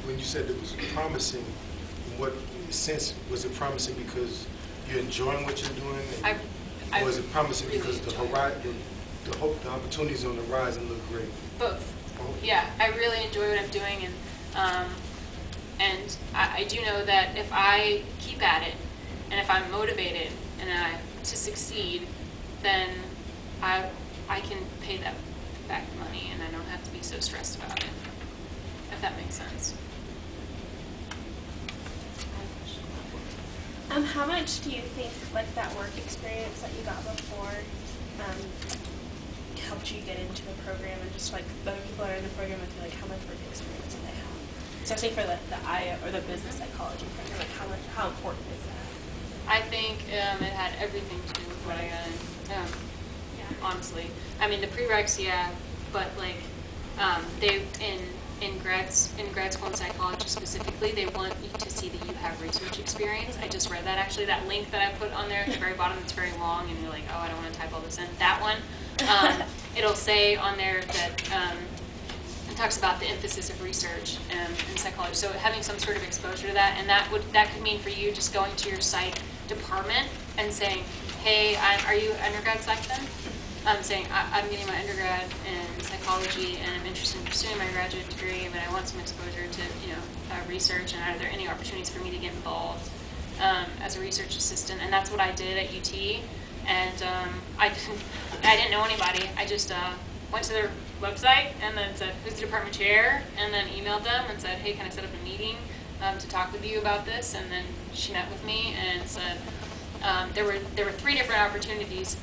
when you said it was promising, in what sense was it promising? Because you're enjoying what you're doing, or was it promising really because the opportunities on the horizon look great? Both. Oh. Yeah, I really enjoy what I'm doing, and I do know that if I keep at it, and if I'm motivated to succeed, then I can pay that back money, and I don't have to be so stressed about it. If that makes sense. How much do you think like that work experience that you got before helped you get into the program, and just like the other people that are in the program, and like how much work experience do they have? Especially for the IA or the business psychology program, like how important is that? I think it had everything to do with what I got in. Honestly, I mean the prereqs, yeah, but like they in grad school in psychology specifically, they want you to see that you have research experience. I just read that actually, that link that I put on there at the very bottom. It's very long, and you're like, oh, I don't want to type all this in. That one, it'll say on there that it talks about the emphasis of research in psychology. So having some sort of exposure to that, and that could mean for you just going to your psych department and saying, hey, are you undergrad psych then? Saying, I'm getting my undergrad in psychology, and I'm interested in pursuing my graduate degree, but I want some exposure to, research, and are there any opportunities for me to get involved as a research assistant? And that's what I did at UT, and I didn't know anybody. I just went to their website and then said, who's the department chair? And then emailed them and said, hey, can I set up a meeting to talk with you about this? And then she met with me and said, there were 3 different opportunities.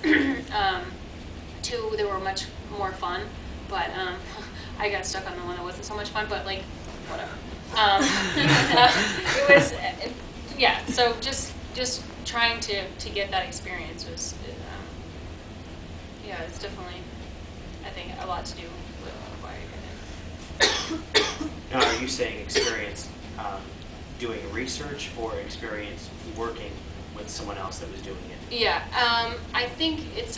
2 that were much more fun, but I got stuck on the one that wasn't so much fun, but like, whatever. It was, yeah, so just trying to get that experience was, yeah, it's definitely, I think, a lot to do with why I got in. Now, are you saying experience doing research or experience working with someone else that was doing it? Yeah, I think it's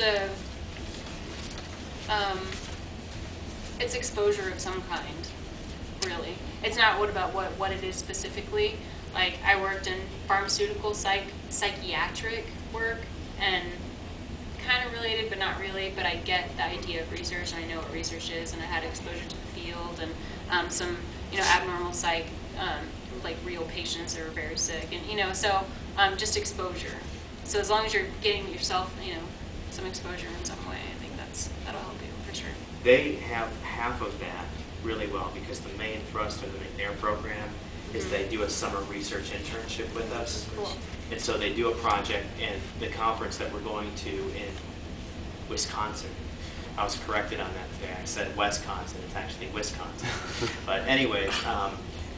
it's exposure of some kind, really. It's not about what it is specifically. Like, I worked in pharmaceutical psychiatric work, and kind of related, but not really, but I get the idea of research, and I know what research is, and I had exposure to the field, and some, abnormal psych, like real patients that are very sick, and, so just exposure. So as long as you're getting yourself, some exposure in some way, I think that'll help you for sure. They have half of that really well, because the main thrust of the McNAir program is they do a summer research internship with us. Cool. And so they do a project, and the conference that we're going to in Wisconsin, I was corrected on that today. I said Wisconsin, it's actually Wisconsin. But anyways,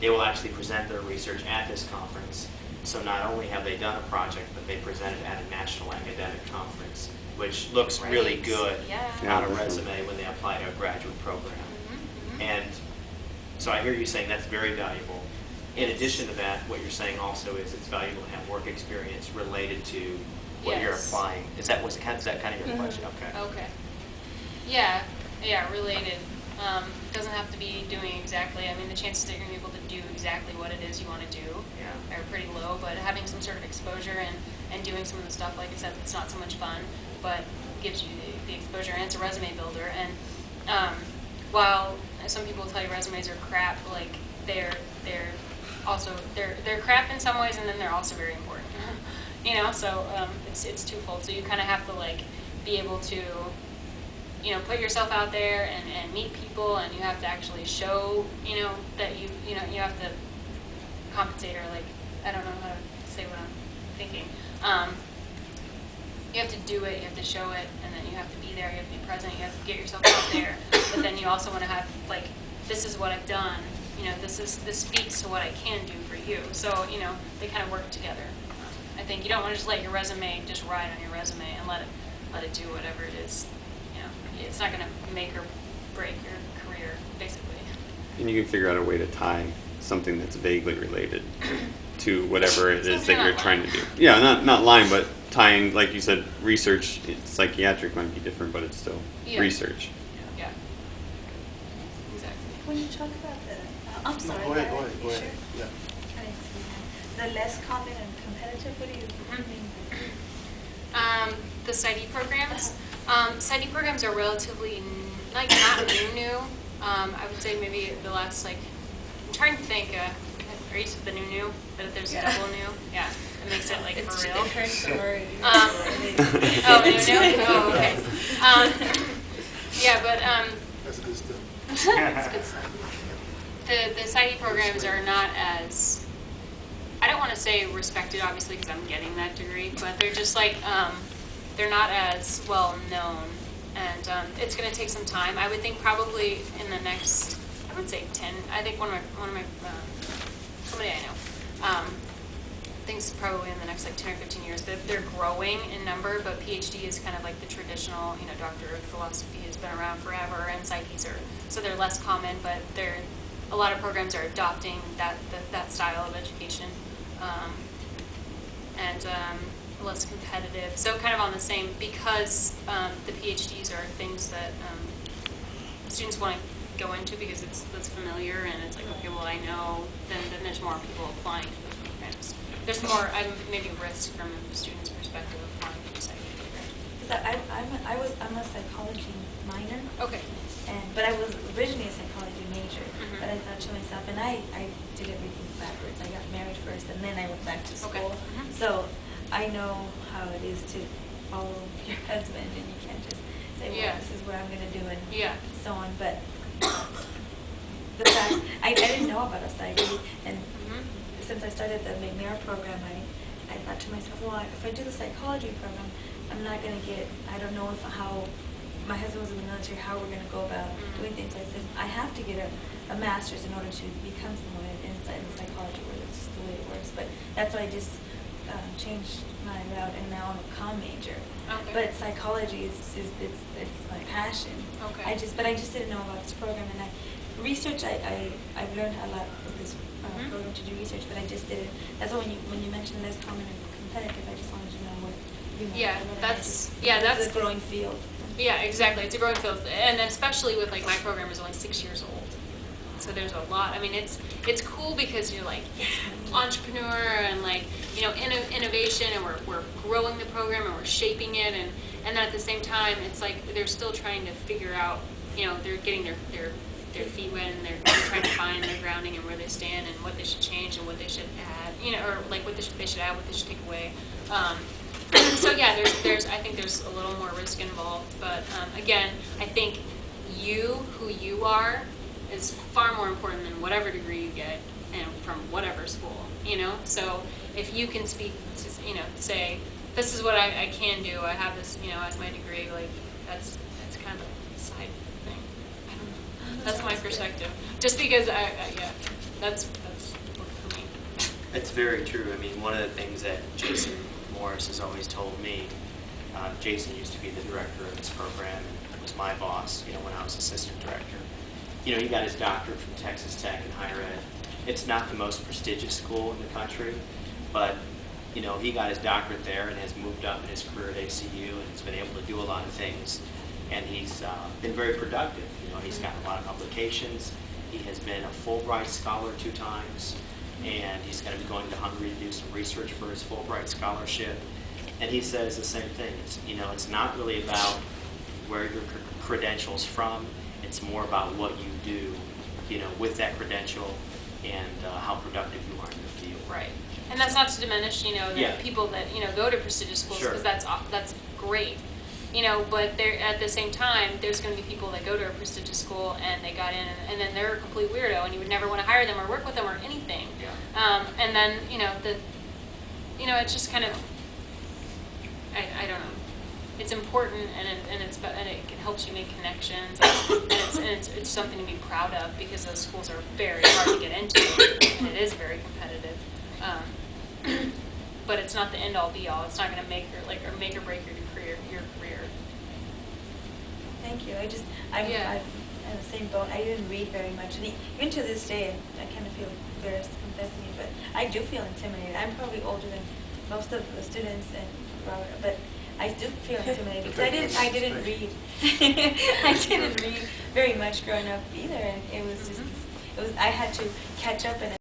they will actually present their research at this conference. So not only have they done a project, but they presented at a national academic conference, which looks really good on a resume when they apply to a graduate program. And so I hear you saying that's very valuable. In addition to that, what you're saying also is it's valuable to have work experience related to what you're applying. Is that kind of your question? Okay. Okay. Yeah, related. Doesn't have to be doing exactly. I mean, the chances that you're going to be able to do exactly what it is you want to do are pretty low, but having some sort of exposure and doing some of the stuff, like I said, it's not so much fun, but gives you the exposure, and it's a resume builder. And while some people tell you resumes are crap, like they're crap in some ways, and then they're also very important. So it's twofold. So you kind of have to like be able to put yourself out there and meet people, and you have to actually show that you have to compensate, or like, I don't know how to say what I'm thinking. You have to do it, you have to show it, and then you have to be there, you have to be present, you have to get yourself out there. But then you also want to have, like, this is what I've done, this speaks to what I can do for you. So, they kind of work together. I think you don't want to just let your resume just ride on your resume and let it do whatever it is. It's not going to make or break your career, basically. And you can figure out a way to tie something that's vaguely related to whatever it is that you're trying to do. Yeah, not lying, but tying, like you said, research, psychiatric might be different, but it's still research. Yeah, exactly. When you talk about the I'm No, sorry. go ahead, Lara, go ahead, you go ahead. sure? Yeah. Trying to explain that. The less common and competitive, what do you mean? The PsyD programs. PsyD programs are relatively like not new. I would say maybe the last like I'm trying to think. Are you the new? But there's a double new. Yeah, it makes it like for real. It hurts to worry. Oh, new? Oh, okay. Yeah, but That's good stuff. it's good stuff. The PsyD programs are not as, I don't want to say respected, obviously, because I'm getting that degree, but they're just like, they're not as well known. And it's going to take some time. I would think probably in the next, I would say 10, I think one of my somebody I know, thinks probably in the next like 10 or 15 years that they're growing in number, but PhD is kind of like the traditional, doctor of philosophy has been around forever, and PsyDs are, so they're less common, but a lot of programs are adopting that style of education, and less competitive. So kind of on the same, because the PhDs are things that students want to go into because that's familiar, and it's like, okay, well, I know, then there's more people applying to those programs. There's more, maybe risk from a student's perspective of applying to the psych program. I'm a psychology minor. Okay. But I was originally a psychology major. Mhm. But I thought to myself, and I did everything backwards. I got married first, and then I went back to school. Okay. Mhm. So I know how it is to follow your husband, and you can't just say, well, Yeah. this is what I'm going to do, and Yeah. so on. But the fact, I didn't know about a psych, and Mhm. since I started the McNAir program, I thought to myself, well, if I do the psychology program, I'm not going to get, I don't know how, my husband was in the military, how we're going to go about doing things. I said, I have to get a master's in order to become someone in psychology, where it's just the way it works. But that's why I just changed my route, and now I'm a comm major. Okay. But psychology it's my passion. Okay. But I just didn't know about this program, and I've learned a lot with this program to do research, but I just didn't. That's why when you mentioned less common and competitive, I just wanted to know what you know. Yeah, it's that's a growing field. Yeah, exactly. It's a growing field, and especially with like my program is only 6 years old, so there's a lot. I mean, it's cool because you're like entrepreneur and like innovation, and we're growing the program and we're shaping it, and then at the same time, it's like they're still trying to figure out. They're getting their feet wet, and they're trying to find their grounding and where they stand and what they should change and what they should add. Or like what they should add, what they should take away. So yeah, I think there's a little more risk involved, but again, I think who you are is far more important than whatever degree you get from whatever school, So if you can speak to, say, this is what I can do, I have this, as my degree, like that's kind of a side thing. I don't know. That's my perspective. Just because yeah, that's for me. It's very true. I mean, one of the things that Jason Morris has always told me, Jason used to be the director of this program and was my boss, when I was assistant director. He got his doctorate from Texas Tech in higher ed. It's not the most prestigious school in the country, but he got his doctorate there and has moved up in his career at ACU and has been able to do a lot of things. And he's been very productive. He's gotten a lot of publications. He has been a Fulbright scholar 2 times. And he's going to be going to Hungary to do some research for his Fulbright scholarship. And he says the same thing. It's not really about where your credential's from. It's more about what you do, with that credential and how productive you are in the field. Right. And that's not to diminish, the Yeah. people that, go to prestigious schools, Sure. because that's great. But there, at the same time, there's going to be people that go to a prestigious school and they got in, and then they're a complete weirdo, and you would never want to hire them or work with them or anything. Yeah. And then, it's just kind of, I don't know. It's important, and it helps you make connections, and it's something to be proud of, because those schools are very hard to get into, and it is very competitive. But it's not the end all be all. It's not going to make or break your career. Thank you. I'm in the same boat. I didn't read very much, and even to this day, I kind of feel embarrassed confessing it, but I do feel intimidated. I'm probably older than most of the students, but I do feel intimidated because I didn't read. I didn't read very much growing up either, and it was just I had to catch up in